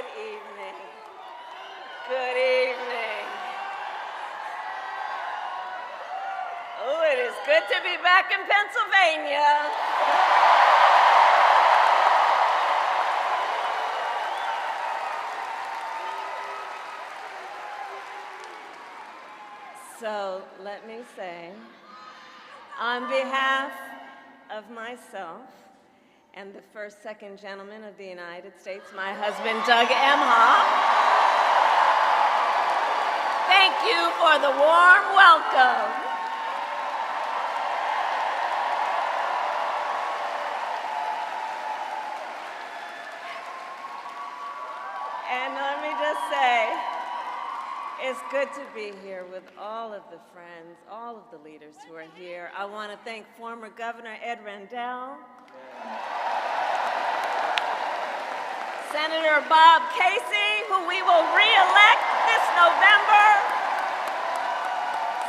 Good evening. Good evening. Oh, it is good to be back in Pennsylvania. So let me say, on behalf of myself and the first, second gentleman of the United States, my husband, Doug Emhoff, thank you for the warm welcome. And let me just say, it's good to be here with all of the friends, all of the leaders who are here. I want to thank former Governor Ed Rendell, Senator Bob Casey, who we will re-elect this November,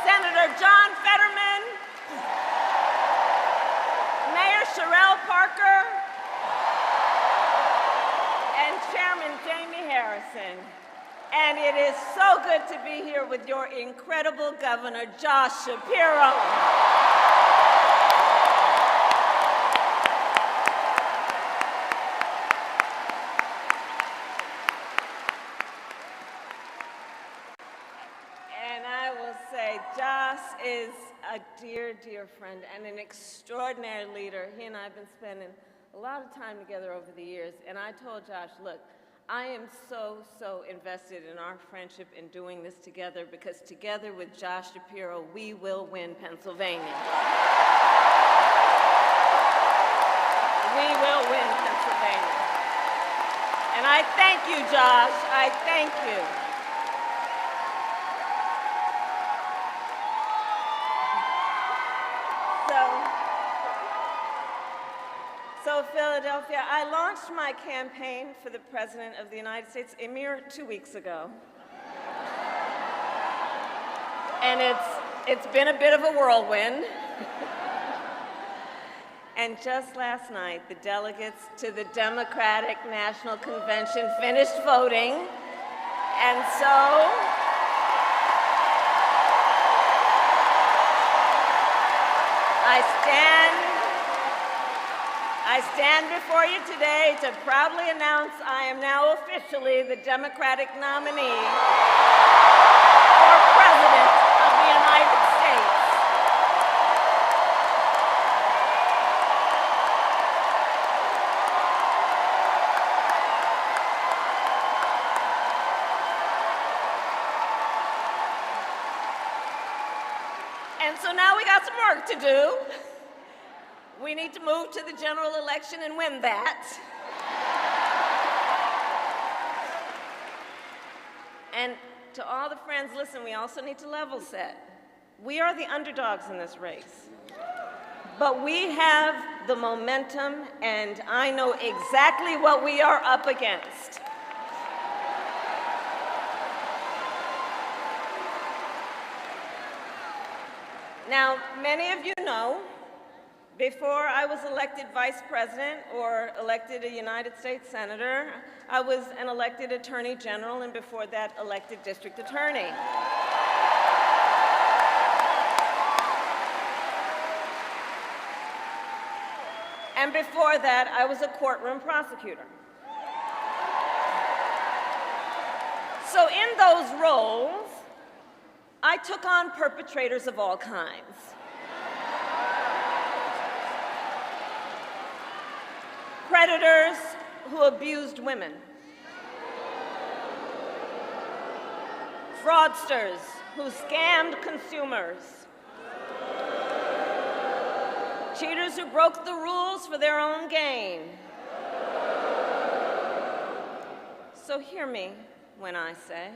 Senator John Fetterman, Mayor Sherelle Parker, and Chairman Jamie Harrison. And it is so good to be here with your incredible Governor, Josh Shapiro. And I will say, Josh is a dear, dear friend and an extraordinary leader. He and I have been spending a lot of time together over the years. And I told Josh, look, I am so invested in our friendship in doing this together, because together with Josh Shapiro, we will win Pennsylvania. We will win Pennsylvania. And I thank you, Josh. I thank you. So Philadelphia, I launched my campaign for the President of the United States a mere 2 weeks ago. And it's been a bit of a whirlwind. And just last night, the delegates to the Democratic National Convention finished voting. And so I stand before you today to proudly announce I am now officially the Democratic nominee for President of the United States. And so now we got some work to do. We need to move to the general election and win that. And to all the friends, listen, we also need to level set. We are the underdogs in this race. But we have the momentum, and I know exactly what we are up against. Now, many of you know, before I was elected vice president or elected a United States senator, I was an elected attorney general, and before that, elected district attorney. And before that, I was a courtroom prosecutor. So in those roles, I took on perpetrators of all kinds. Predators who abused women. Fraudsters who scammed consumers. Cheaters who broke the rules for their own gain. So hear me when I say,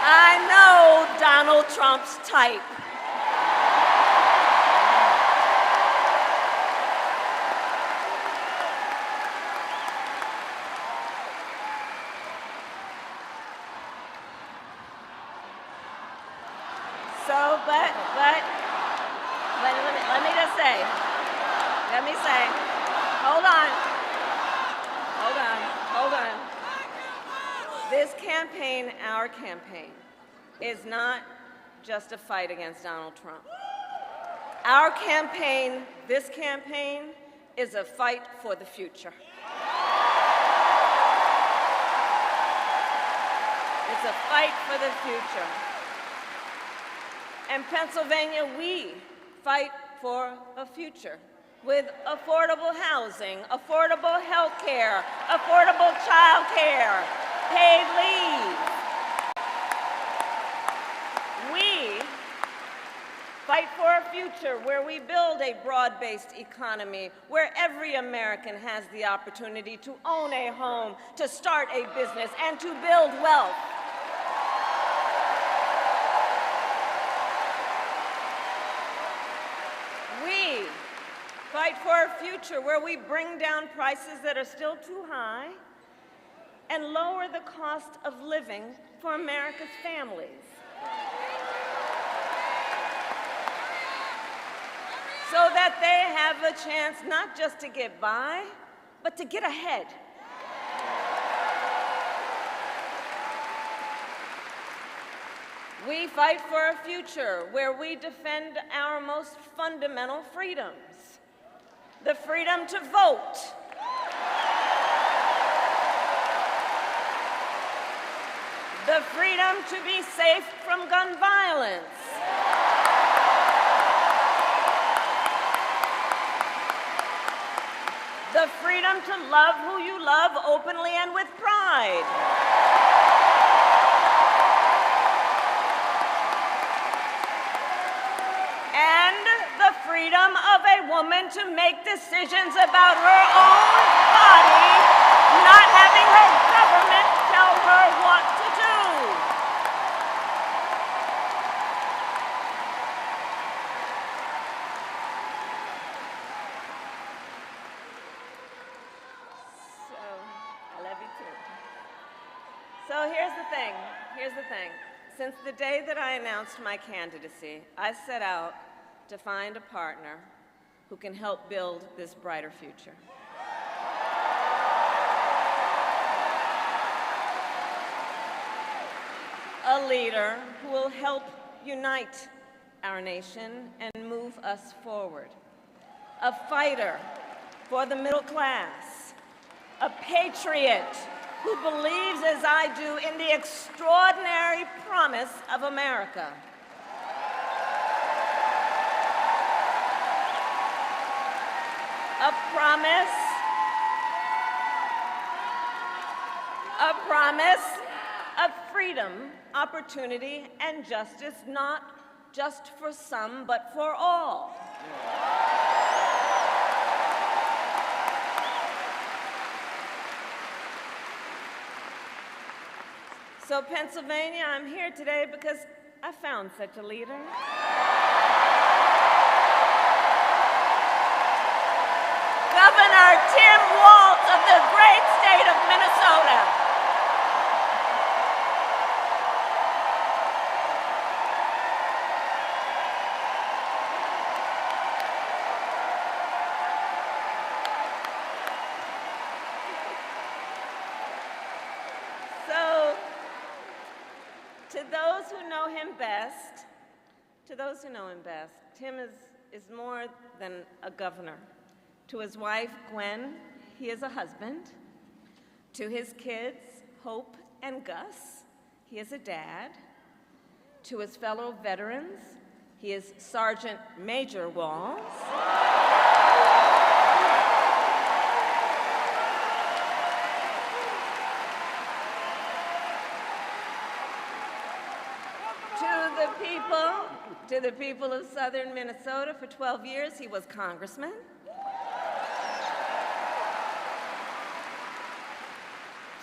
I know Donald Trump's type. let me just say, hold on. This campaign, our campaign, is not just a fight against Donald Trump. Our campaign, this campaign, is a fight for the future. It's a fight for the future. In Pennsylvania, we fight for a future with affordable housing, affordable health care, affordable child care, paid leave. We fight for a future where we build a broad-based economy, where every American has the opportunity to own a home, to start a business, and to build wealth. We fight for a future where we bring down prices that are still too high and lower the cost of living for America's families. So that they have a chance not just to get by, but to get ahead. We fight for a future where we defend our most fundamental freedoms: the freedom to vote, the freedom to be safe from gun violence, the freedom to love who you love openly and with pride, and the freedom of a woman to make decisions about her own body, not having her government tell her what to do. I love you too. So here's the thing. Since the day that I announced my candidacy, I set out to find a partner who can help build this brighter future. A leader who will help unite our nation and move us forward. A fighter for the middle class. A patriot who believes, as I do, in the extraordinary promise of America. A promise of freedom, opportunity, and justice, not just for some, but for all. So Pennsylvania, I'm here today because I found such a leader. Governor Tim Walz of the great state of Minnesota. So, to those who know him best, Tim is more than a governor. To his wife, Gwen, he is a husband. To his kids, Hope and Gus, he is a dad. To his fellow veterans, he is Sergeant Major Walz. To the people of southern Minnesota, for 12 years, he was congressman.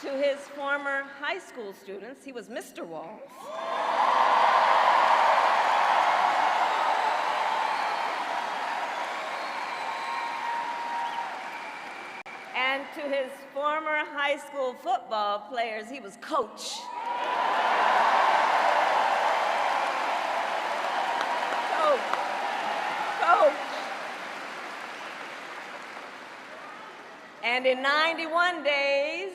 To his former high school students, he was Mr. Walz. And to his former high school football players, he was coach. And in 91 days,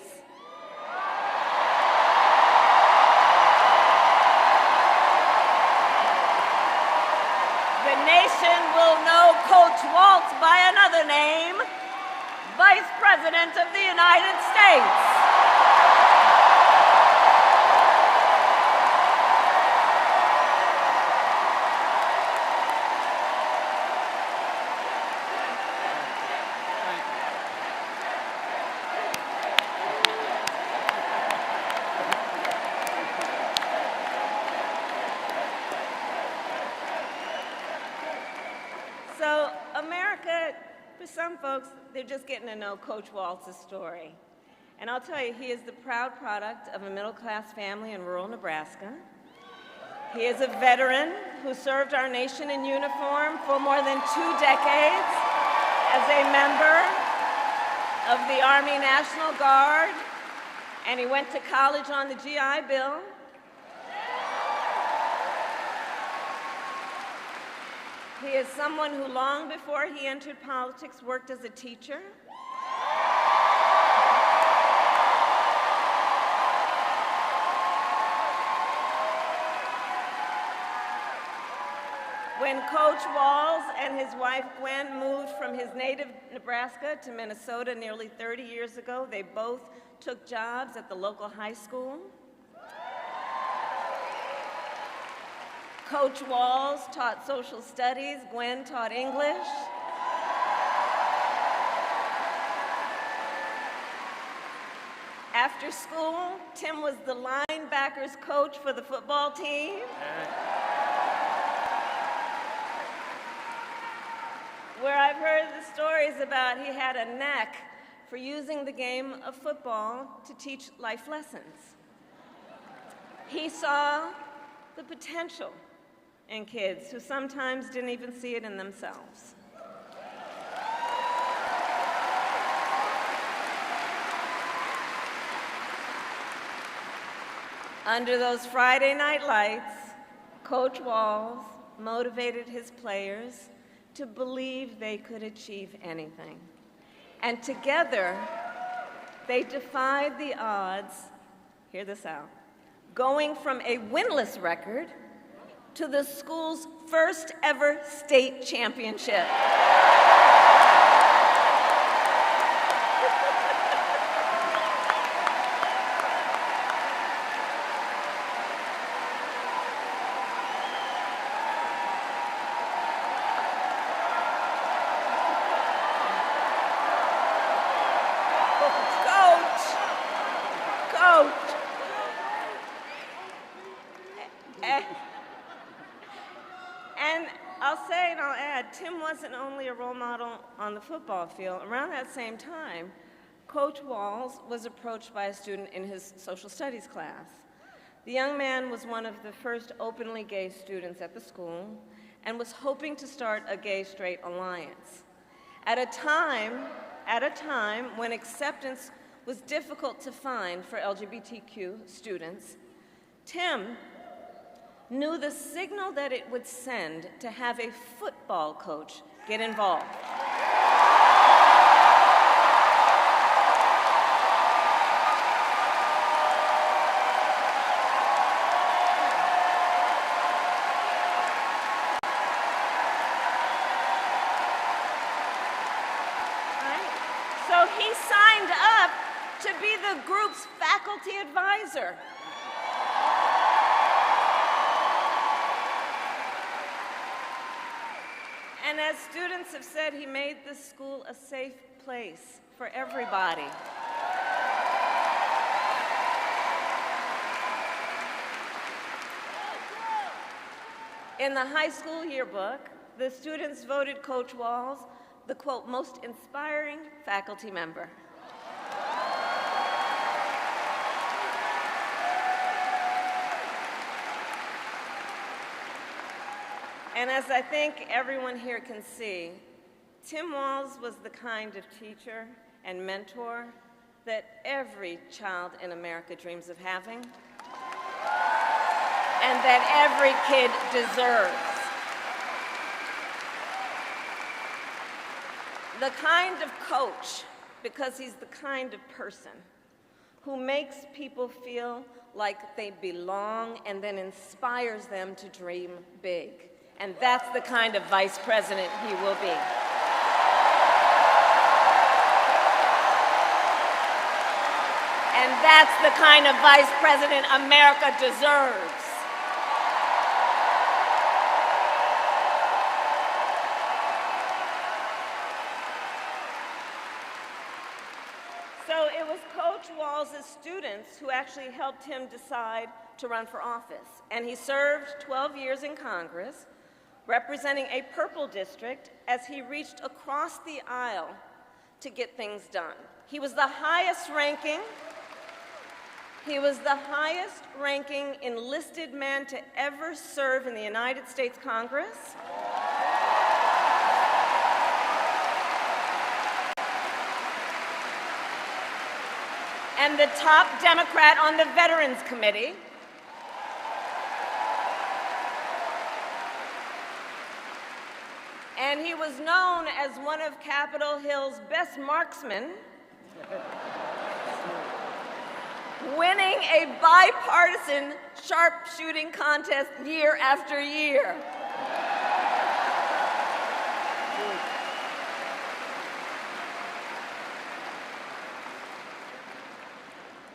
the nation will know Coach Walz by another name, Vice President of the United States. So America, for some folks, they're just getting to know Coach Walz's story. And I'll tell you, he is the proud product of a middle-class family in rural Nebraska. He is a veteran who served our nation in uniform for more than 2 decades as a member of the Army National Guard, and he went to college on the GI Bill. He is someone who, long before he entered politics, worked as a teacher. When Coach Walz and his wife Gwen moved from his native Nebraska to Minnesota nearly 30 years ago, they both took jobs at the local high school. Coach Walz taught social studies, Gwen taught English. After school, Tim was the linebackers coach for the football team. Where I've heard the stories about he had a knack for using the game of football to teach life lessons. He saw the potential in kids who sometimes didn't even see it in themselves. Under those Friday night lights, Coach Walz motivated his players to believe they could achieve anything. And together, they defied the odds, hear this out, going from a winless record to the school's first ever state championship. And I'll say and I'll add, Tim wasn't only a role model on the football field. Around that same time, Coach Walz was approached by a student in his social studies class. The young man was one of the first openly gay students at the school and was hoping to start a gay-straight alliance. At a time when acceptance was difficult to find for LGBTQ students, Tim knew the signal that it would send to have a football coach get involved. So he signed up to be the group's faculty advisor. And as students have said, he made the school a safe place for everybody. In the high school yearbook, the students voted Coach Walz the, quote, most inspiring faculty member. And as I think everyone here can see, Tim Walz was the kind of teacher and mentor that every child in America dreams of having, and that every kid deserves. The kind of coach because he's the kind of person who makes people feel like they belong and then inspires them to dream big. And that's the kind of vice president he will be. And that's the kind of vice president America deserves. So it was Coach Walz's students who actually helped him decide to run for office. And he served 12 years in Congress, representing a purple district as he reached across the aisle to get things done. He was the highest ranking enlisted man to ever serve in the United States Congress. And the top Democrat on the Veterans Committee. And he was known as one of Capitol Hill's best marksmen, winning a bipartisan sharpshooting contest year after year.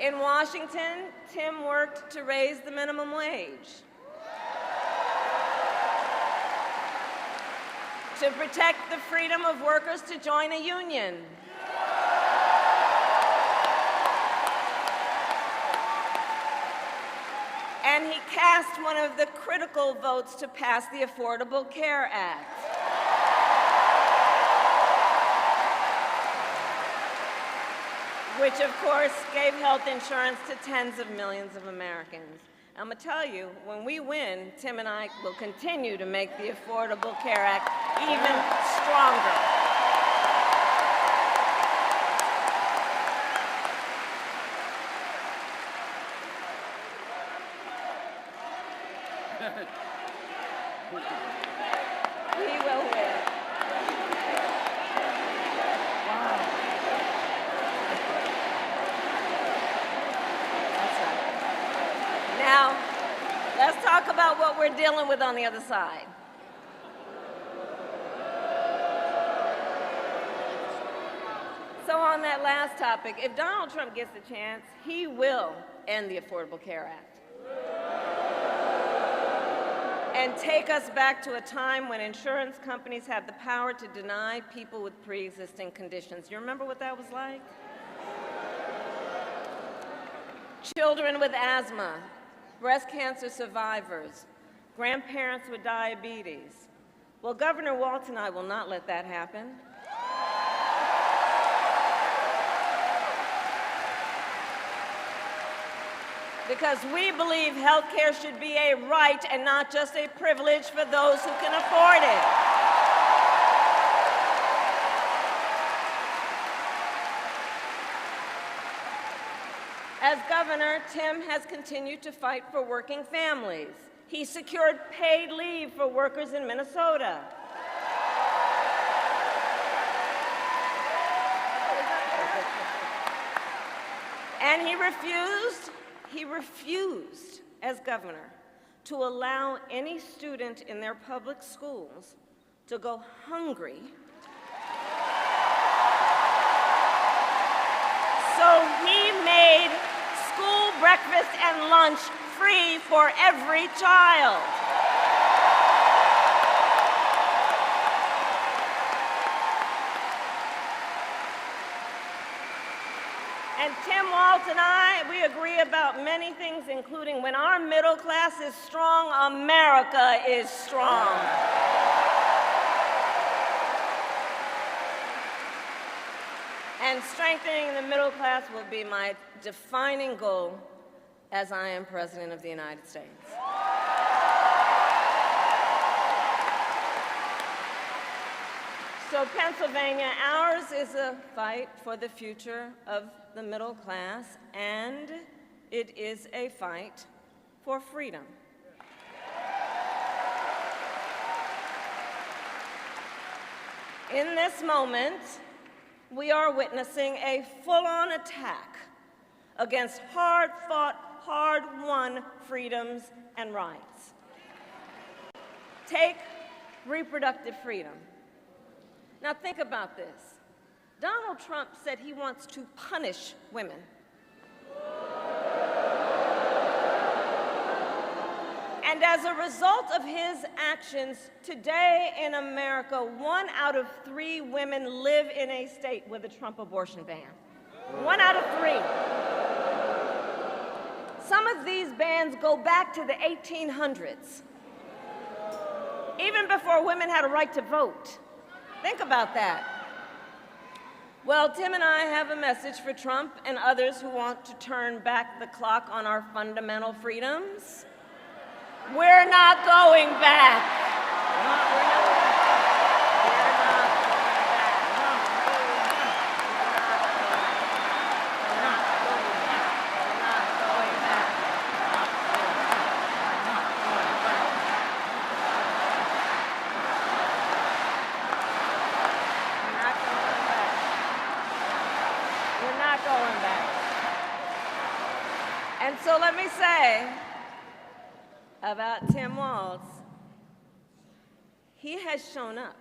In Washington, Tim worked to raise the minimum wage, to protect the freedom of workers to join a union, and he cast one of the critical votes to pass the Affordable Care Act. Which, of course, gave health insurance to tens of millions of Americans. I'm going to tell you, when we win, Tim and I will continue to make the Affordable Care Act even stronger. We will win. Now, let's talk about what we're dealing with on the other side. So on that last topic, if Donald Trump gets the chance, he will end the Affordable Care Act and take us back to a time when insurance companies had the power to deny people with pre-existing conditions. You remember what that was like? Children with asthma, breast cancer survivors, grandparents with diabetes. Well, Governor Walz and I will not let that happen. Because we believe health care should be a right and not just a privilege for those who can afford it. As governor, Tim has continued to fight for working families. He secured paid leave for workers in Minnesota. And he refused, as governor, to allow any student in their public schools to go hungry. So he made school breakfast and lunch free for every child. And Tim Walz and I, we agree about many things, including when our middle class is strong, America is strong. And strengthening the middle class will be my defining goal as I am President of the United States. So Pennsylvania, ours is a fight for the future of the middle class, and it is a fight for freedom. In this moment, we are witnessing a full-on attack against hard-fought, hard-won freedoms and rights. Take reproductive freedom. Now think about this. Donald Trump said he wants to punish women. And as a result of his actions, today in America, 1 out of 3 women live in a state with a Trump abortion ban. 1 out of 3. Some of these bans go back to the 1800s, even before women had a right to vote. Think about that. Well, Tim and I have a message for Trump and others who want to turn back the clock on our fundamental freedoms. We're not going back. We're not going back. And so let me say about Tim Walz, he has shown up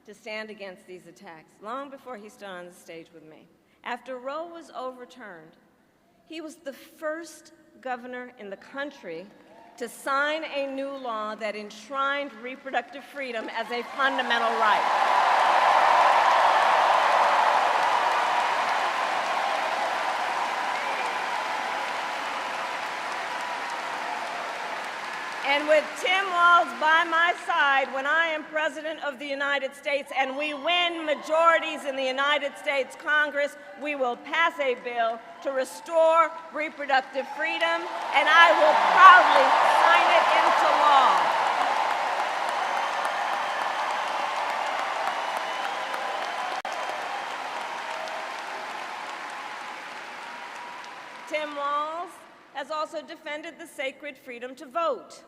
to stand against these attacks long before he stood on the stage with me. After Roe was overturned, he was the first governor in the country to sign a new law that enshrined reproductive freedom as a fundamental right. And with Tim Walz by my side when I am President of the United States and we win majorities in the United States Congress, we will pass a bill to restore reproductive freedom, and I will proudly sign it into law. Tim Walz has also defended the sacred freedom to vote.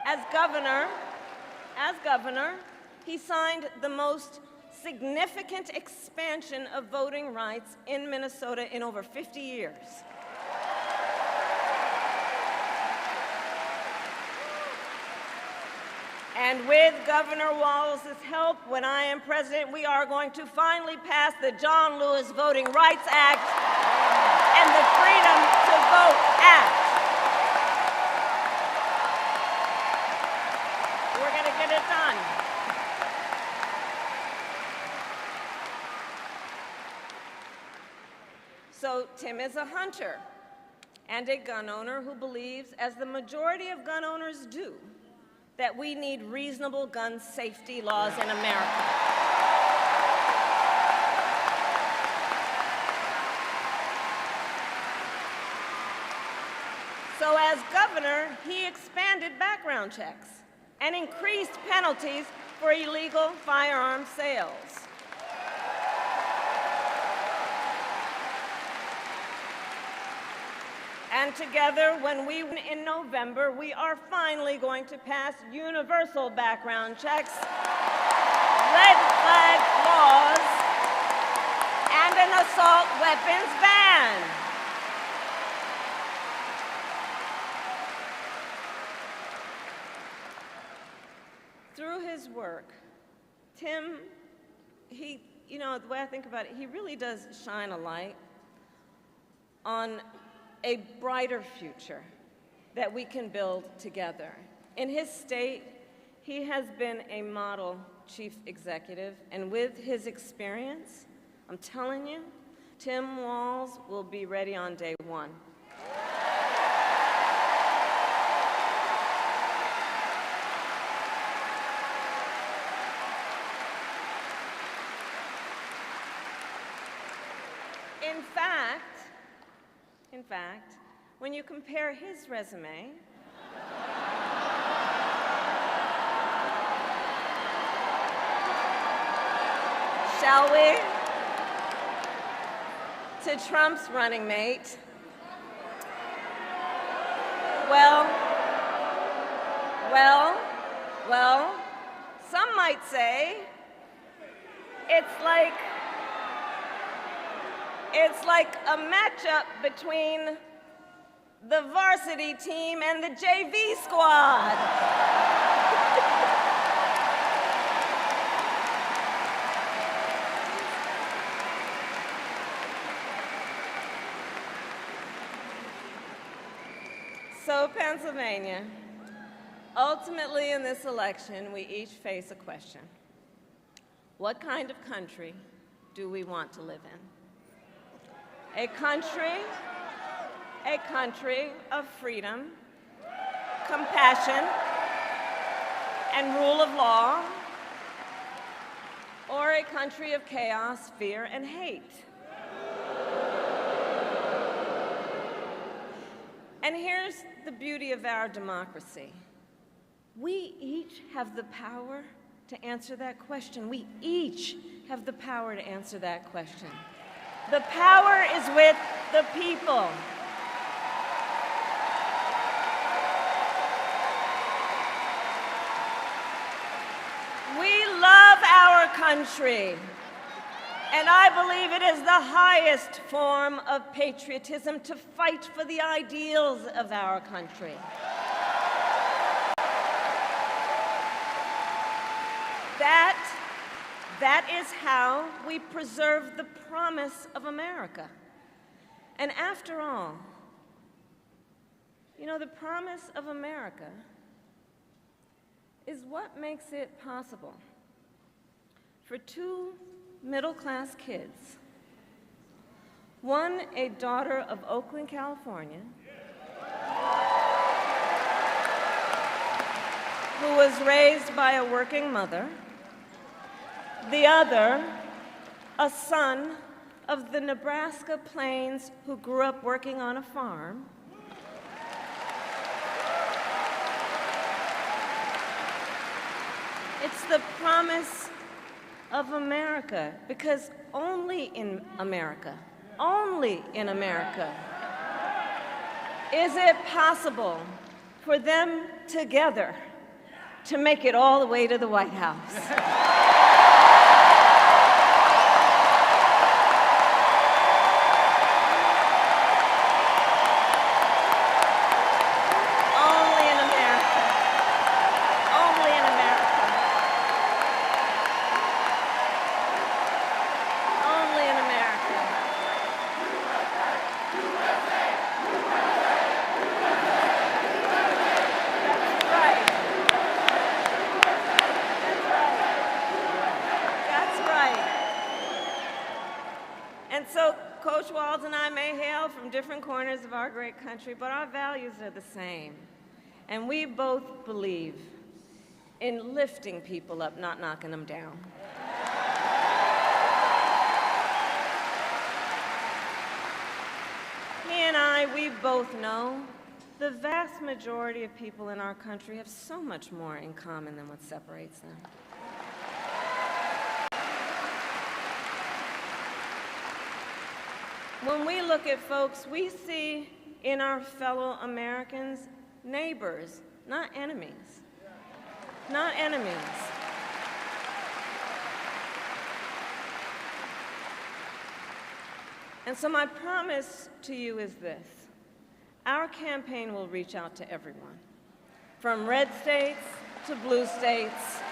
As governor, he signed the most significant expansion of voting rights in Minnesota in over 50 years. And with Governor Walz's help, when I am president, we are going to finally pass the John Lewis Voting Rights Act and the Freedom to Vote Act. We're going to get it done. So Tim is a hunter and a gun owner who believes, as the majority of gun owners do, that we need reasonable gun safety laws in America. So as governor, he expanded background checks and increased penalties for illegal firearm sales. And together, when we win in November, we are finally going to pass universal background checks, red flag laws, and an assault weapons ban. Through his work, Tim, the way I think about it, he really does shine a light on a brighter future that we can build together. In his state, he has been a model chief executive, and with his experience, I'm telling you, Tim Walz will be ready on day one. In fact, when you compare his resume shall we, to Trump's running mate, well, some might say it's like It's like a matchup between the varsity team and the JV squad. So, Pennsylvania, ultimately in this election, we each face a question. What kind of country do we want to live in? A country of freedom, compassion, and rule of law, or a country of chaos, fear, and hate? And here's the beauty of our democracy. We each have the power to answer that question. We each have the power to answer that question. The power is with the people. We love our country, and I believe it is the highest form of patriotism to fight for the ideals of our country. That is how we preserve the promise of America. And after all, you know, the promise of America is what makes it possible for two middle-class kids, one a daughter of Oakland, California, who was raised by a working mother, the other a son of the Nebraska plains who grew up working on a farm. It's the promise of America, because only in America is it possible for them together to make it all the way to the White House. And so Coach Walz and I may hail from different corners of our great country, but our values are the same. And we both believe in lifting people up, not knocking them down. He and I, we both know the vast majority of people in our country have so much more in common than what separates them. When we look at folks, we see in our fellow Americans neighbors, not enemies. Not enemies. And so my promise to you is this. Our campaign will reach out to everyone, from red states to blue states,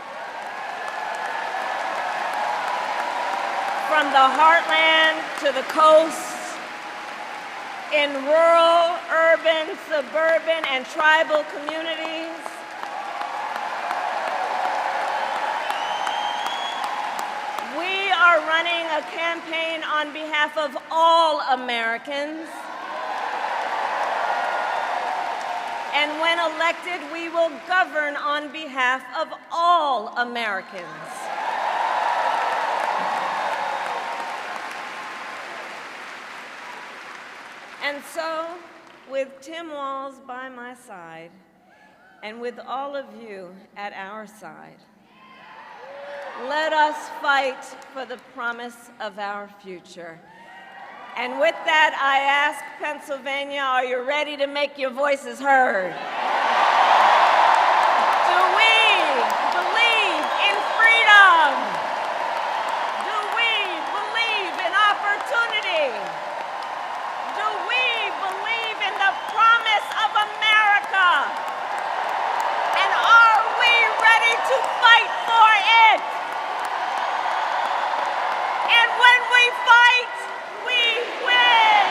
from the heartland to the coast, in rural, urban, suburban, and tribal communities. We are running a campaign on behalf of all Americans. And when elected, we will govern on behalf of all Americans. And so, with Tim Walz by my side, and with all of you at our side, let us fight for the promise of our future. And with that, I ask Pennsylvania, are you ready to make your voices heard? Do we believe in freedom? Do we believe in opportunity? to fight for it. And when we fight, we win.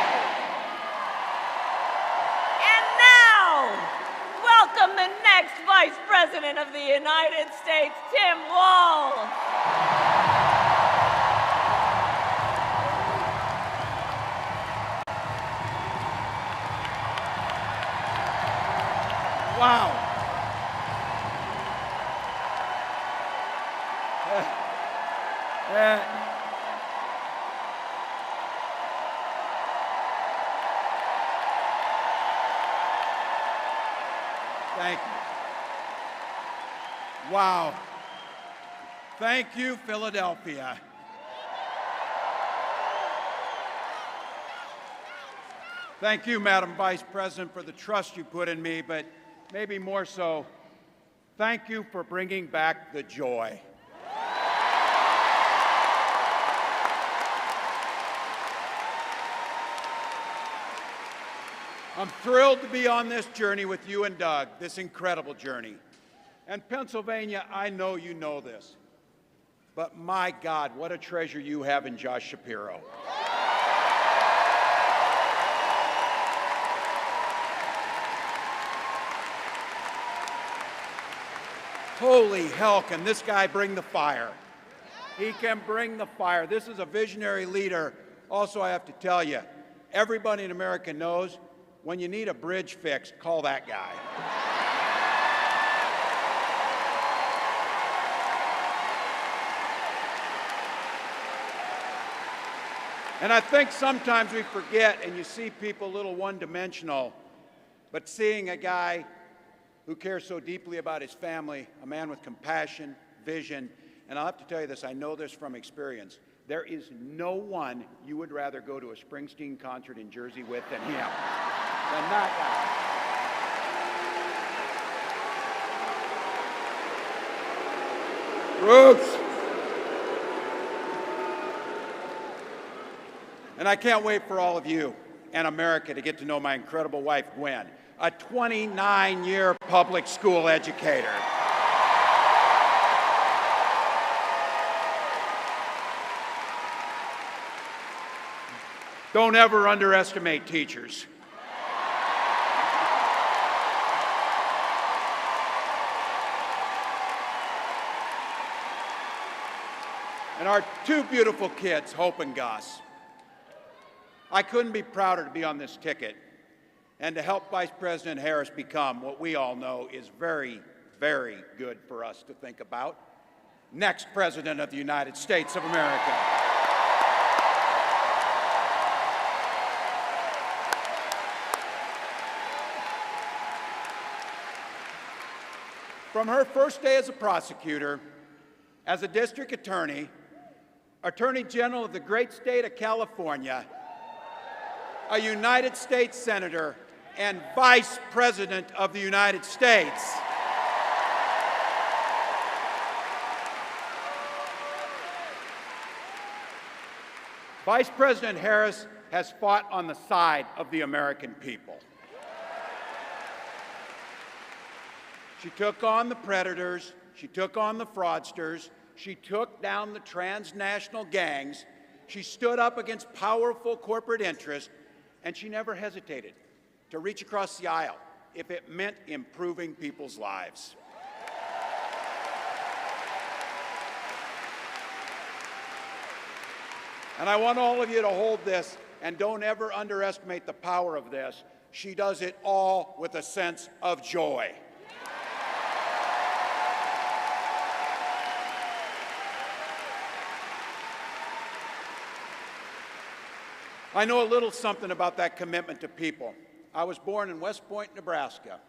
And now, welcome the next Vice President of the United States, Tim Walz. Wow. Thank you. Wow. Thank you, Philadelphia. Thank you, Madam Vice President, for the trust you put in me, but maybe more so, thank you for bringing back the joy. I'm thrilled to be on this journey with you and Doug, this incredible journey. And Pennsylvania, I know you know this, but my God, what a treasure you have in Josh Shapiro. Holy hell, can this guy bring the fire? He can bring the fire. This is a visionary leader. Also, I have to tell you, everybody in America knows when you need a bridge fixed, call that guy. And I think sometimes we forget, and you see people a little one-dimensional, but seeing a guy who cares so deeply about his family, a man with compassion, vision, and I'll have to tell you this, I know this from experience, there is no one you would rather go to a Springsteen concert in Jersey with than him, than that guy. Roots! And I can't wait for all of you and America to get to know my incredible wife, Gwen, a 29-year public school educator. Don't ever underestimate teachers. And our two beautiful kids, Hope and Gus. I couldn't be prouder to be on this ticket and to help Vice President Harris become what we all know is very, very good for us to think about, next President of the United States of America. From her first day as a prosecutor, as a district attorney, Attorney General of the great state of California, a United States Senator, and Vice President of the United States. Vice President Harris has fought on the side of the American people. She took on the predators, she took on the fraudsters, she took down the transnational gangs, she stood up against powerful corporate interests, and she never hesitated to reach across the aisle if it meant improving people's lives. And I want all of you to hold this, and don't ever underestimate the power of this. She does it all with a sense of joy. I know a little something about that commitment to people. I was born in West Point, Nebraska.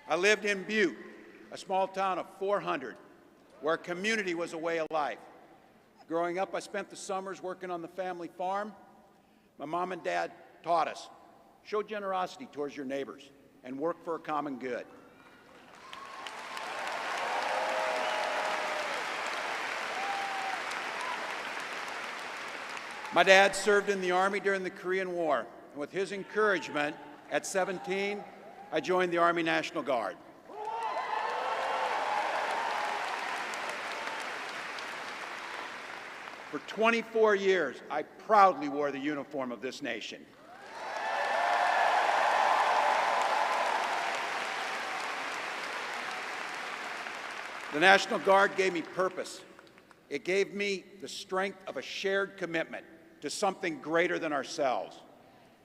I lived in Butte, a small town of 400, where community was a way of life. Growing up, I spent the summers working on the family farm. My mom and dad taught us, show generosity towards your neighbors and work for a common good. My dad served in the Army during the Korean War, and with his encouragement, at 17, I joined the Army National Guard. For 24 years, I proudly wore the uniform of this nation. The National Guard gave me purpose. It gave me the strength of a shared commitment to something greater than ourselves.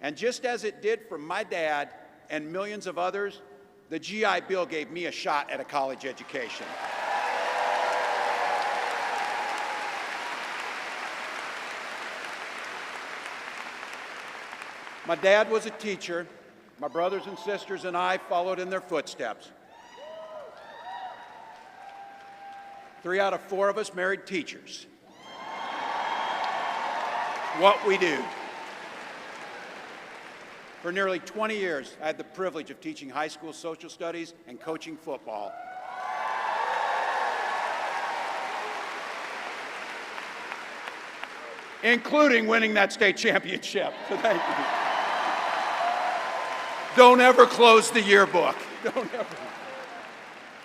And just as it did for my dad and millions of others, the GI Bill gave me a shot at a college education. My dad was a teacher. My brothers and sisters and I followed in their footsteps. 3 out of 4 of us married teachers. What we do. For nearly 20 years, I had the privilege of teaching high school social studies and coaching football. Including winning that state championship. So thank you. Don't ever close the yearbook. Don't ever.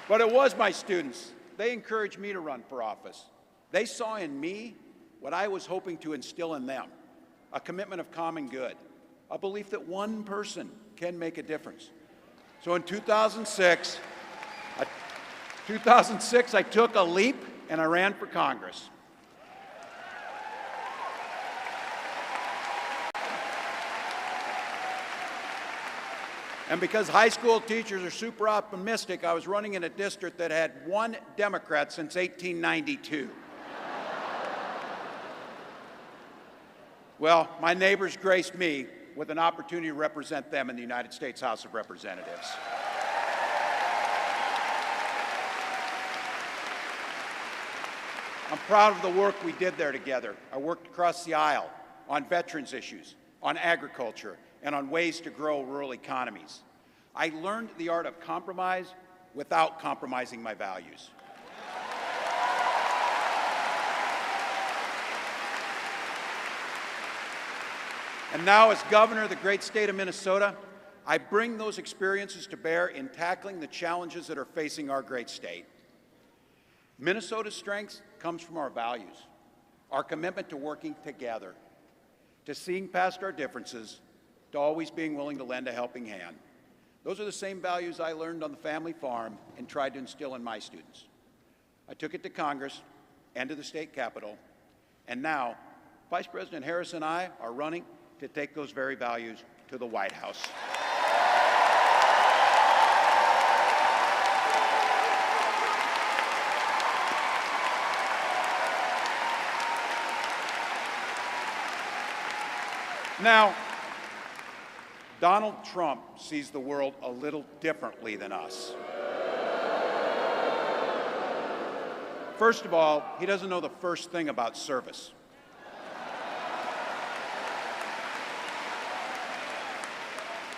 But it was my students. They encouraged me to run for office. They saw in me what I was hoping to instill in them, a commitment of common good, a belief that one person can make a difference. So in 2006, I took a leap and I ran for Congress. And because high school teachers are super optimistic, I was running in a district that had 1 Democrat since 1892. Well, my neighbors graced me with an opportunity to represent them in the United States House of Representatives. I'm proud of the work we did there together. I worked across the aisle on veterans issues, on agriculture, and on ways to grow rural economies. I learned the art of compromise without compromising my values. And now, as governor of the great state of Minnesota, I bring those experiences to bear in tackling the challenges that are facing our great state. Minnesota's strength comes from our values, our commitment to working together, to seeing past our differences, to always being willing to lend a helping hand. Those are the same values I learned on the family farm and tried to instill in my students. I took it to Congress and to the state capitol, and now Vice President Harris and I are running to take those very values to the White House. Now, Donald Trump sees the world a little differently than us. First of all, he doesn't know the first thing about service.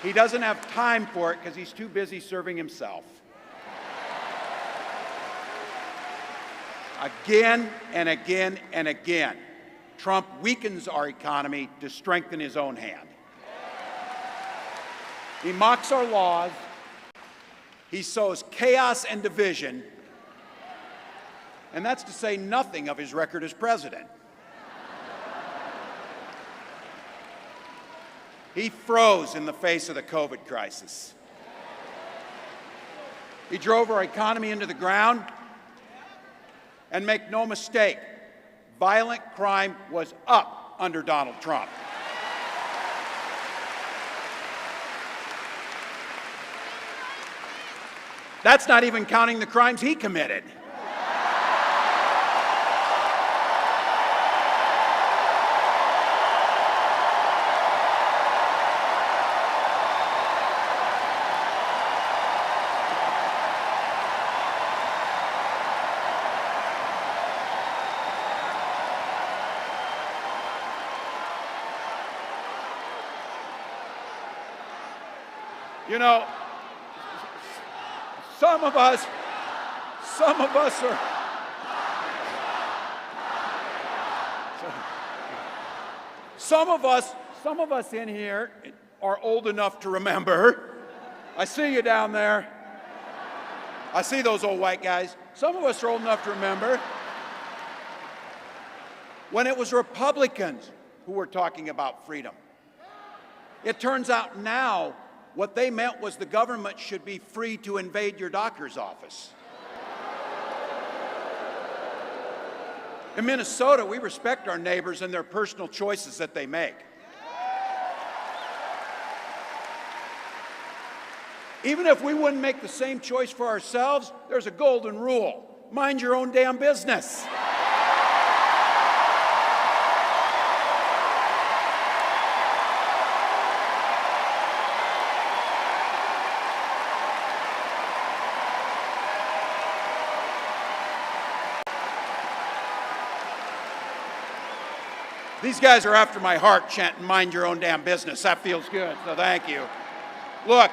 He doesn't have time for it because he's too busy serving himself. Again and again and again, Trump weakens our economy to strengthen his own hand. He mocks our laws. He sows chaos and division. And that's to say nothing of his record as president. He froze in the face of the COVID crisis. He drove our economy into the ground. And make no mistake, violent crime was up under Donald Trump. That's not even counting the crimes he committed. You know, some of us are, some of us in here are old enough to remember. I see you down there. I see those old white guys. Some of us are old enough to remember when it was Republicans who were talking about freedom. It turns out now what they meant was the government should be free to invade your doctor's office. In Minnesota, we respect our neighbors and their personal choices that they make. Even if we wouldn't make the same choice for ourselves, there's a golden rule: mind your own damn business. These guys are after my heart chanting, mind your own damn business. That feels good, so thank you. Look,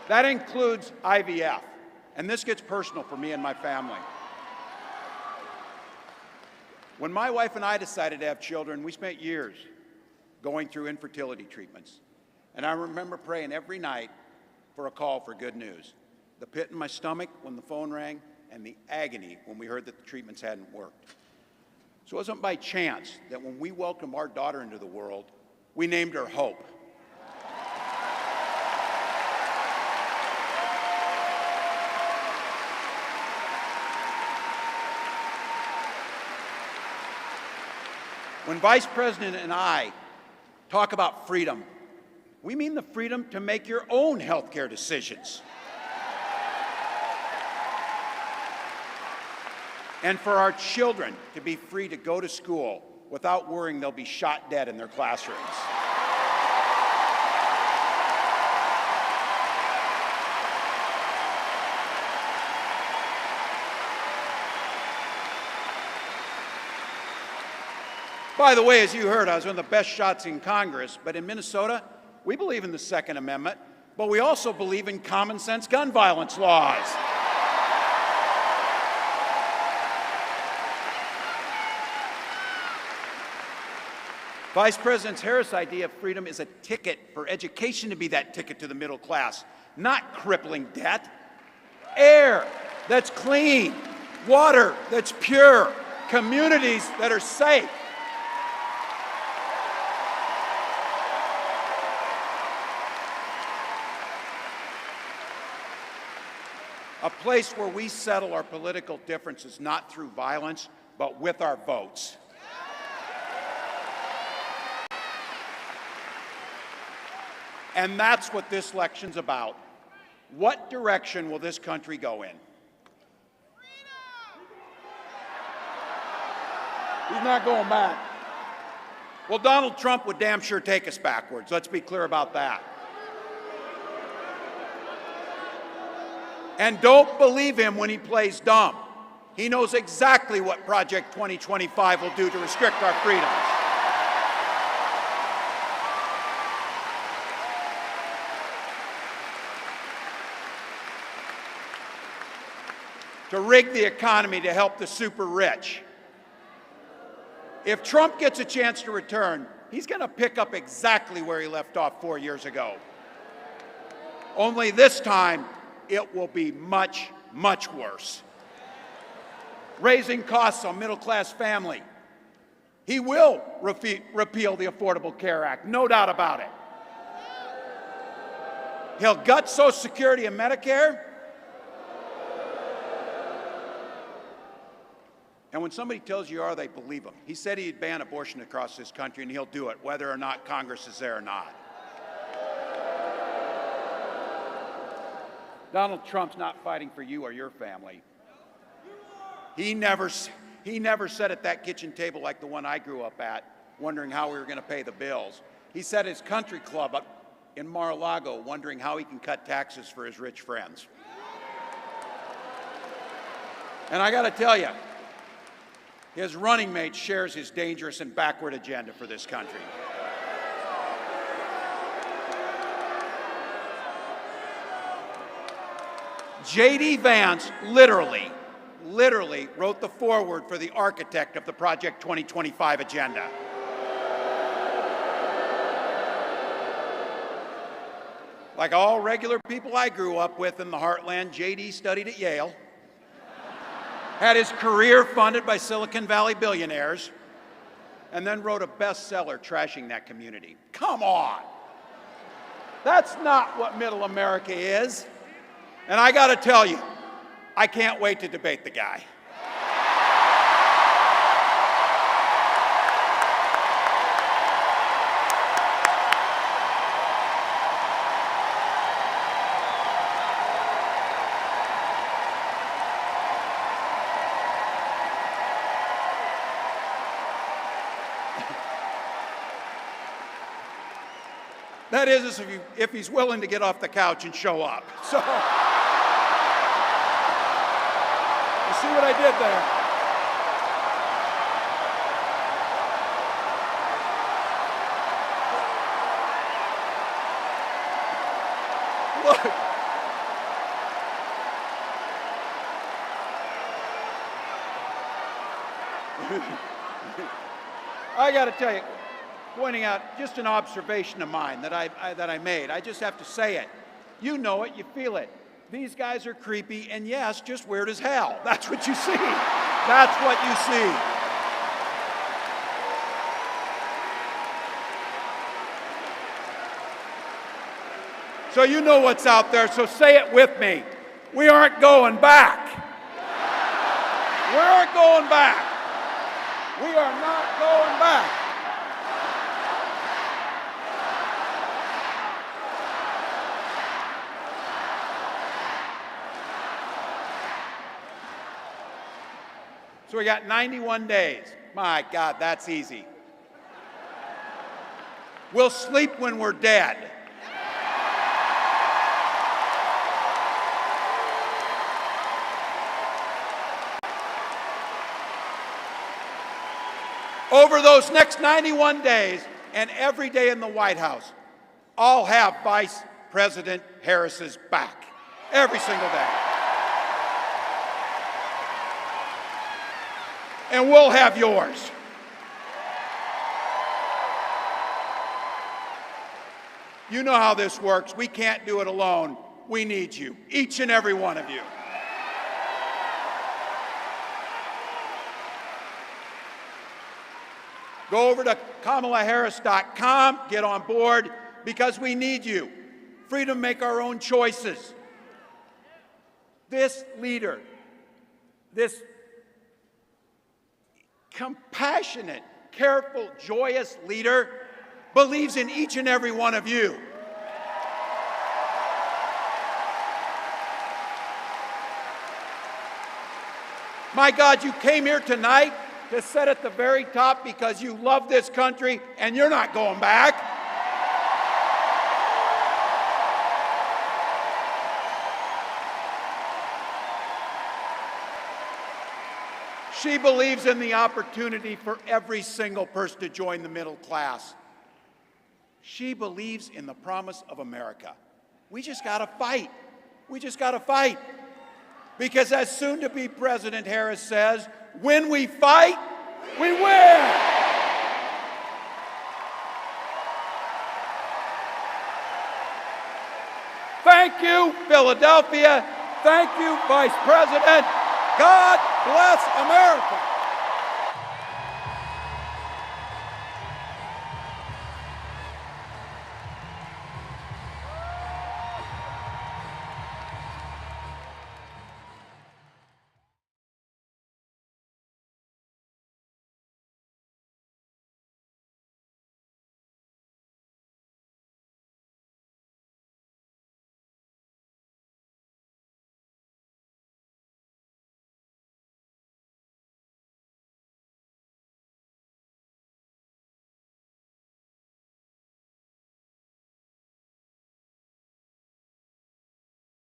that includes IVF, and this gets personal for me and my family. When my wife and I decided to have children, we spent years going through infertility treatments. And I remember praying every night for a call for good news. The pit in my stomach when the phone rang, and the agony when we heard that the treatments hadn't worked. So it wasn't by chance that when we welcomed our daughter into the world, we named her Hope. When Vice President and I talk about freedom, we mean the freedom to make your own health care decisions. And for our children to be free to go to school without worrying they'll be shot dead in their classrooms. By the way, as you heard, I was one of the best shots in Congress, but in Minnesota, we believe in the Second Amendment, but we also believe in common sense gun violence laws. Vice President Harris' idea of freedom is a ticket for education to be that ticket to the middle class, not crippling debt. Air that's clean, water that's pure, communities that are safe. A place where we settle our political differences not through violence, but with our votes. And that's what this election's about. What direction will this country go in? He's not going back. Well, Donald Trump would damn sure take us backwards. Let's be clear about that. And don't believe him when he plays dumb. He knows exactly what Project 2025 will do to restrict our freedoms. To rig the economy to help the super rich. If Trump gets a chance to return, he's going to pick up exactly where he left off 4 years ago. Only this time, it will be much, much worse. Raising costs on middle-class family. He will repeal the Affordable Care Act, no doubt about it. He'll gut Social Security and Medicare. And when somebody tells you are, they believe him. He said he'd ban abortion across this country, and he'll do it, whether or not Congress is there or not. Donald Trump's not fighting for you or your family. He never sat at that kitchen table like the one I grew up at, wondering how we were going to pay the bills. He sat at his country club up in Mar-a-Lago, wondering how he can cut taxes for his rich friends. And I got to tell you, his running mate shares his dangerous and backward agenda for this country. J.D. Vance literally wrote the foreword for the architect of the Project 2025 agenda. Like all regular people I grew up with in the heartland, J.D. studied at Yale, had his career funded by Silicon Valley billionaires, and then wrote a bestseller trashing that community. Come on. That's not what middle America is. And I got to tell you, I can't wait to debate the guy. That is if he's willing to get off the couch and show up. So, you see what I did there? Look. I got to tell you, pointing out just an observation of mine that I made. I just have to say it. You know it, you feel it. These guys are creepy, and yes, just weird as hell. That's what you see. That's what you see. So you know what's out there, so say it with me. We aren't going back. We aren't going back. We are not going back. So we got 91 days. My God, that's easy. We'll sleep when we're dead. Over those next 91 days and every day in the White House, I'll have Vice President Harris's back. Every single day. And we'll have yours. You know how this works. We can't do it alone. We need you, each and every one of you. Go over to KamalaHarris.com, get on board, because we need you. Freedom to make our own choices. This leader, this compassionate, careful, joyous leader believes in each and every one of you. My God, you came here tonight to sit at the very top because you love this country and you're not going back. She believes in the opportunity for every single person to join the middle class. She believes in the promise of America. We just got to fight. We just got to fight. Because as soon-to-be President Harris says, when we fight, we win. Thank you, Philadelphia. Thank you, Vice President. God bless America.